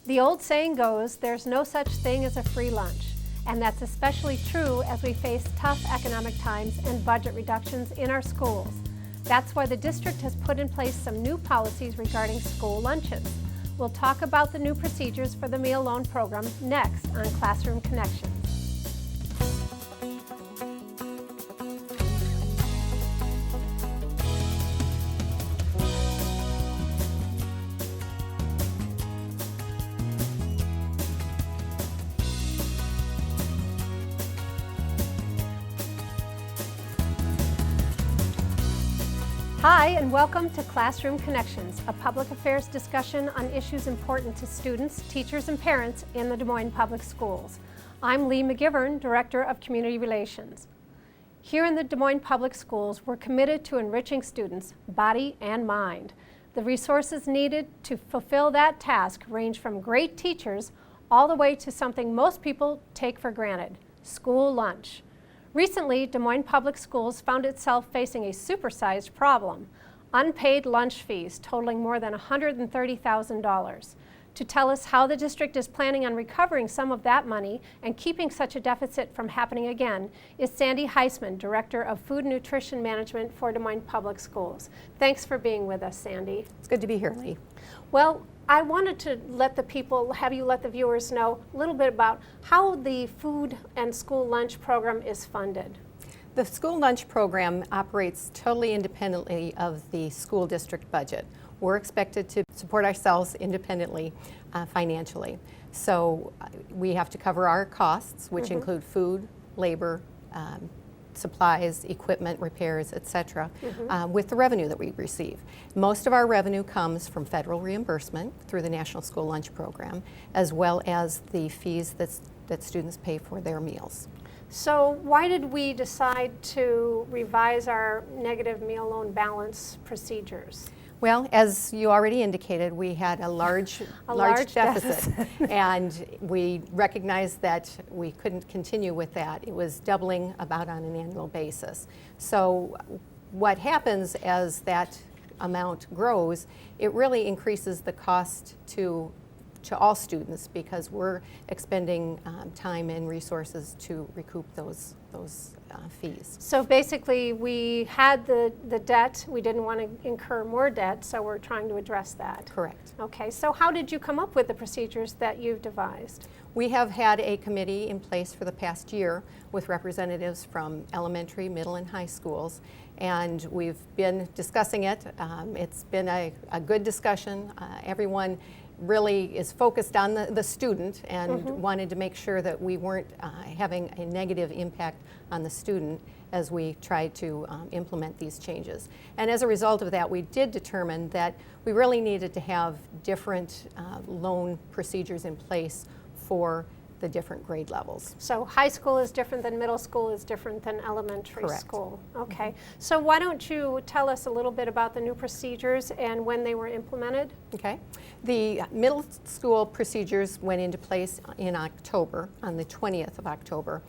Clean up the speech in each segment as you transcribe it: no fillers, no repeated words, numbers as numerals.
The old saying goes, there's no such thing as a free lunch. And that's especially true as we face tough economic times and budget reductions in our schools. That's why the district has put in place some new policies regarding school lunches. We'll talk about the new procedures for the meal loan program next on Classroom Connections. Hi, and welcome to Classroom Connections, a public affairs discussion on issues important to students, teachers, and parents in the Des Moines Public Schools. I'm Leigh McGivern, Director of Community Relations. Here in the Des Moines Public Schools, we're committed to enriching students' body and mind. The resources needed to fulfill that task range from great teachers all the way to something most people take for granted, school lunch. Recently, Des Moines Public Schools found itself facing a supersized problem, unpaid lunch fees totaling more than $130,000. To tell us how the district is planning on recovering some of that money and keeping such a deficit from happening again is Sandy Huisman, Director of Food and Nutrition Management for Des Moines Public Schools. Thanks for being with us, Sandy. It's good to be here, Leigh. Well, I wanted to have you let the viewers know a little bit about how the food and school lunch program is funded. The school lunch program operates totally independently of the school district budget. We're expected to support ourselves independently financially. So we have to cover our costs, which include food, labor, supplies, equipment, repairs, etc., with the revenue that we receive. Most of our revenue comes from federal reimbursement through the National School Lunch Program, as well as the fees that students pay for their meals. So why did we decide to revise our negative meal loan balance procedures? Well, as you already indicated, we had a large deficit, and we recognized that we couldn't continue with that. It was doubling about on an annual basis. So what happens as that amount grows, it really increases the cost to all students because we're expending time and resources to recoup those fees. So basically we had the debt, we didn't want to incur more debt, so we're trying to address that. Correct. Okay, so how did you come up with the procedures that you've devised? We have had a committee in place for the past year with representatives from elementary, middle, and high schools, and we've been discussing it. It's been a good discussion. Everyone really is focused on the student and wanted to make sure that we weren't having a negative impact on the student as we tried to implement these changes. And as a result of that, we did determine that we really needed to have different loan procedures in place for the different grade levels. So high school is different than middle school is different than elementary Correct. School. Okay, so why don't you tell us a little bit about the new procedures and when they were implemented? Okay. The middle school procedures went into place in October, on the 20th of October.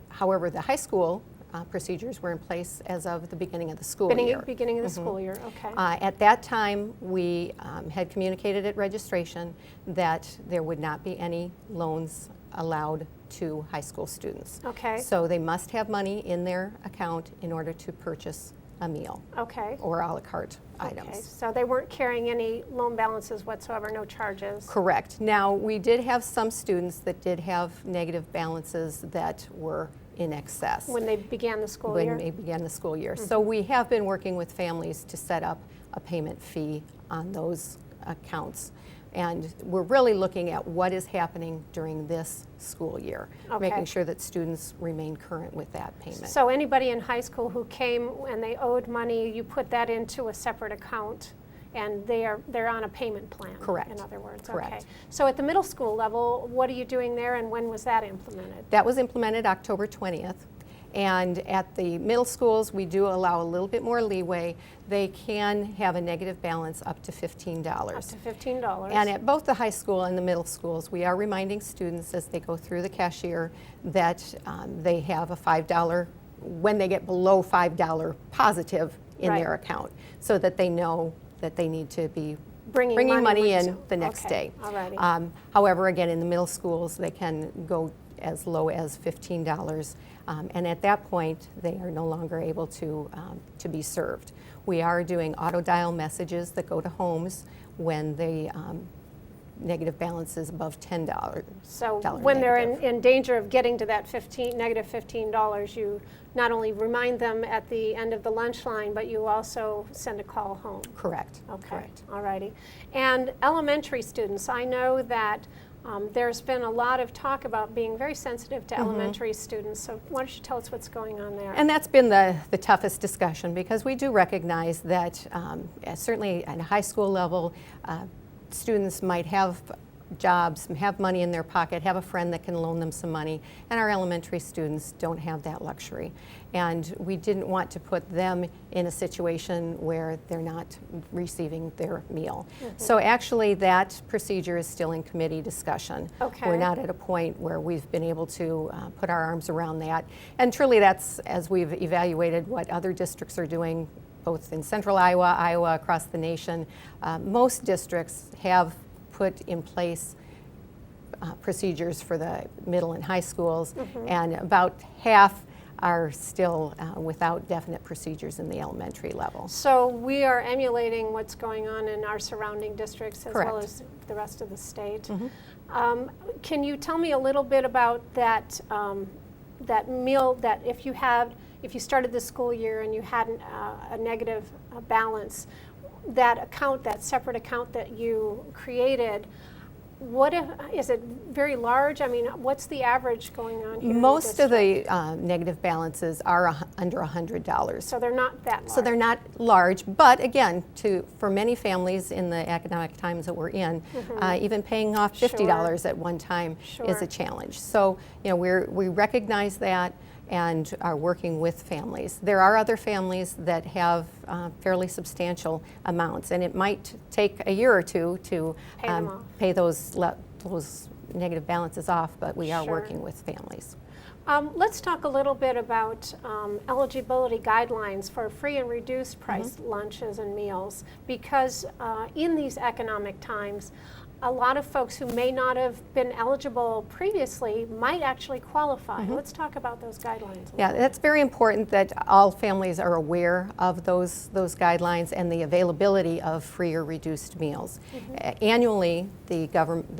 However, the high school procedures were in place as of the beginning of the school year. Beginning of the school year, okay. At that time, we had communicated at registration that there would not be any loans allowed to high school students. Okay. So they must have money in their account in order to purchase a meal. Okay. Or a la carte Okay, items. so they weren't carrying any loan balances whatsoever, no charges? Correct. Now, we did have some students that did have negative balances that were in excess. When they began the school year? When they began the school year. So we have been working with families to set up a payment fee on those accounts. And we're really looking at what is happening during this school year, making sure that students remain current with that payment. So anybody in high school who came and they owed money, you put that into a separate account and they're on a payment plan? Correct. In other words, Correct. Okay. So at the middle school level, what are you doing there and when was that implemented? That was implemented October 20th. And at the middle schools, we do allow a little bit more leeway. They can have a negative balance up to $15. Up to $15. And at both the high school and the middle schools, we are reminding students as they go through the cashier that they have a $5, when they get below $5 positive in their account, so that they know that they need to be bringing money in in the next day. Alrighty. However, again, in the middle schools, they can go as low as $15, and at that point, they are no longer able to be served. We are doing auto dial messages that go to homes when the negative balance is above $10. So when they're in danger of getting to that negative $15, you not only remind them at the end of the lunch line, but you also send a call home. Correct. Okay. Correct. All righty. And elementary students, I know that there's been a lot of talk about being very sensitive to elementary students. So why don't you tell us what's going on there? And that's been the toughest discussion, because we do recognize that certainly at a high school level, students might have jobs, have money in their pocket, have a friend that can loan them some money, and our elementary students don't have that luxury. And we didn't want to put them in a situation where they're not receiving their meal. So actually that procedure is still in committee discussion. Okay. We're not at a point where we've been able to put our arms around that. And truly that's as we've evaluated what other districts are doing, both in central Iowa, across the nation. Most districts have put in place procedures for the middle and high schools, and about half are still without definite procedures in the elementary level. So we are emulating what's going on in our surrounding districts as Correct. well as the rest of the state. Can you tell me a little bit about that that meal that if you started the school year and you had a negative balance, that account, that separate account that you created, is it very large? I mean, what's the average going on here? Most of the negative balances are under $100. So they're not that large. So they're not large, but again, for many families in the economic times that we're in, even paying off $50 at one time is a challenge. So we recognize that and are working with families. There are other families that have fairly substantial amounts, and it might take a year or two to pay those negative balances off, but we are working with families. Let's talk a little bit about eligibility guidelines for free and reduced price lunches and meals, because in these economic times, a lot of folks who may not have been eligible previously might actually qualify. Let's talk about those guidelines. Yeah, that's very important that all families are aware of those guidelines and the availability of free or reduced meals. Annually, the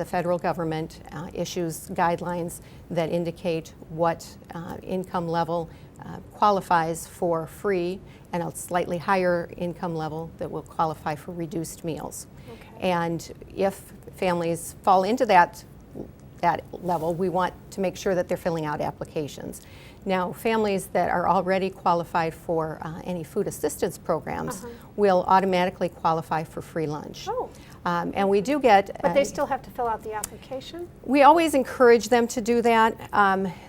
federal government issues guidelines that indicate what income level qualifies for free, and a slightly higher income level that will qualify for reduced meals. And if families fall into that level, we want to make sure that they're filling out applications. Now, families that are already qualified for any food assistance programs will automatically qualify for free lunch. And we do get... But they still have to fill out the application? We always encourage them to do that.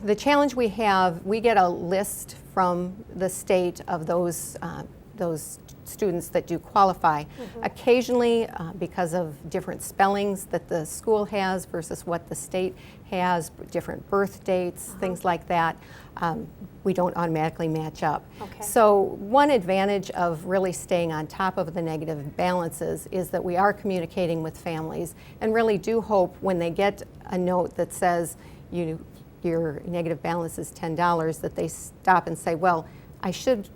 The challenge we have, we get a list from the state of those students that do qualify. Occasionally, because of different spellings that the school has versus what the state has, different birth dates, things like that, we don't automatically match up. So one advantage of really staying on top of the negative balances is that we are communicating with families, and really do hope when they get a note that says your negative balance is $10, that they stop and say, well, I should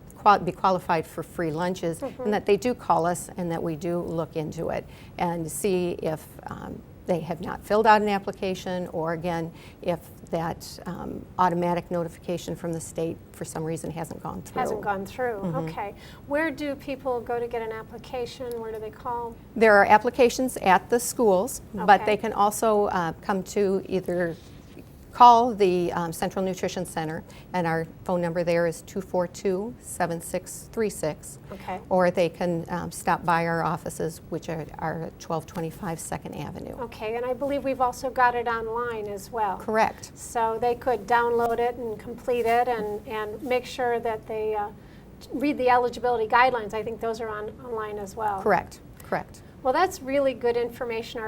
be qualified for free lunches, and that they do call us and that we do look into it and see if they have not filled out an application, or again, if that automatic notification from the state for some reason hasn't gone through. Okay. Where do people go to get an application? Where do they call? There are applications at the schools, but they can also come to either call the Central Nutrition Center, and our phone number there is 242-7636. Or they can stop by our offices, which are at 1225 2nd Avenue. Okay, and I believe we've also got it online as well. Correct. So they could download it and complete it and make sure that they read the eligibility guidelines. I think those are online as well. Correct. Well, that's really good information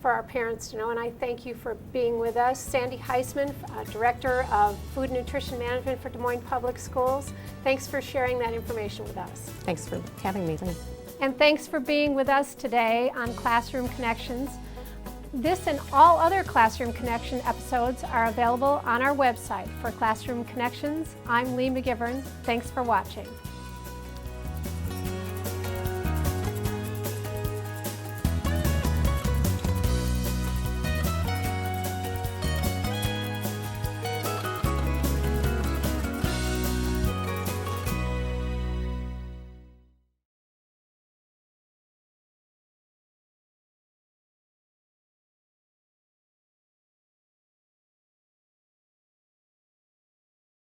for our parents to know, and I thank you for being with us. Sandy Huisman, Director of Food and Nutrition Management for Des Moines Public Schools. Thanks for sharing that information with us. Thanks for having me, Leigh. And thanks for being with us today on Classroom Connections. This and all other Classroom Connection episodes are available on our website. For Classroom Connections, I'm Leigh McGivern. Thanks for watching.